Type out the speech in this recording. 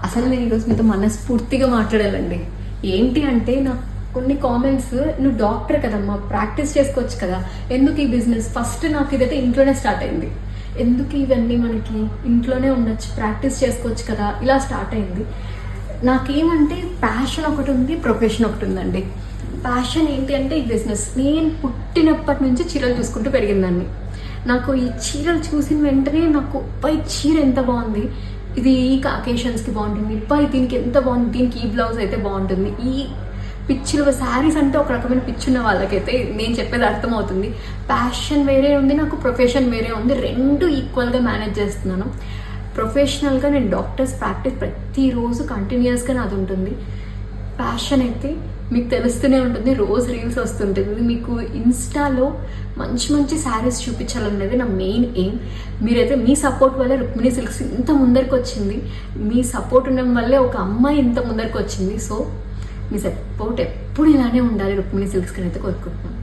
అసలు నేను ఈరోజు మీతో మనస్ఫూర్తిగా మాట్లాడాలండి. ఏంటి అంటే నాకు కొన్ని కామెంట్స్, నువ్వు డాక్టర్ కదమ్మా, ప్రాక్టీస్ చేసుకోవచ్చు కదా, ఎందుకు ఈ బిజినెస్? ఫస్ట్ నాకు ఇదైతే ఇంట్లోనే స్టార్ట్ అయింది. ఎందుకు ఇవన్నీ, మనకి ఇంట్లోనే ఉండొచ్చు, ప్రాక్టీస్ చేసుకోవచ్చు కదా, ఇలా స్టార్ట్ అయింది. నాకేమంటే ప్యాషన్ ఒకటి ఉంది, ప్రొఫెషన్ ఒకటి ఉందండి. ప్యాషన్ ఏంటి అంటే ఈ బిజినెస్. నేను పుట్టినప్పటి నుంచి చీరలు చూసుకుంటూ పెరిగిందాన్ని. నాకు ఈ చీరలు చూసిన వెంటనే నాకు పై చీర ఎంత బాగుంది, ఇది ఈ అకేషన్స్కి బాగుంటుంది, పై దీనికి ఎంత బాగుంది, దీనికి ఈ బ్లౌజ్ అయితే బాగుంటుంది. ఈ పిచ్చులు శారీస్ అంటే ఒక రకమైన పిచ్చున్న వాళ్ళకైతే నేను చెప్పేది అర్థమవుతుంది. ప్యాషన్ వేరే ఉంది, నాకు ప్రొఫెషన్ వేరే ఉంది. రెండు ఈక్వల్గా మేనేజ్ చేస్తున్నాను. ప్రొఫెషనల్గా నేను డాక్టర్స్ ప్రాక్టీస్ ప్రతిరోజు కంటిన్యూస్గా నాది ఉంటుంది. ప్యాషన్ అయితే మీకు తెలుస్తూనే ఉంటుంది, రోజు రీల్స్ వస్తుంటుంది. మీకు ఇన్స్టాలో మంచి మంచి శారీస్ చూపించాలనేది నా మెయిన్ ఎయిమ్. మీరైతే మీ సపోర్ట్ వల్లే రుక్మిణి సిల్క్స్ ఇంత ముందరికి వచ్చింది. మీ సపోర్ట్ ఉండడం వల్లే ఒక అమ్మాయి ఇంత ముందరికి వచ్చింది. సో మీ సపోర్ట్ ఎప్పుడు ఇలానే ఉండాలి రుక్మిణి సిల్క్స్కి అయితే కోరుకుంటున్నాను.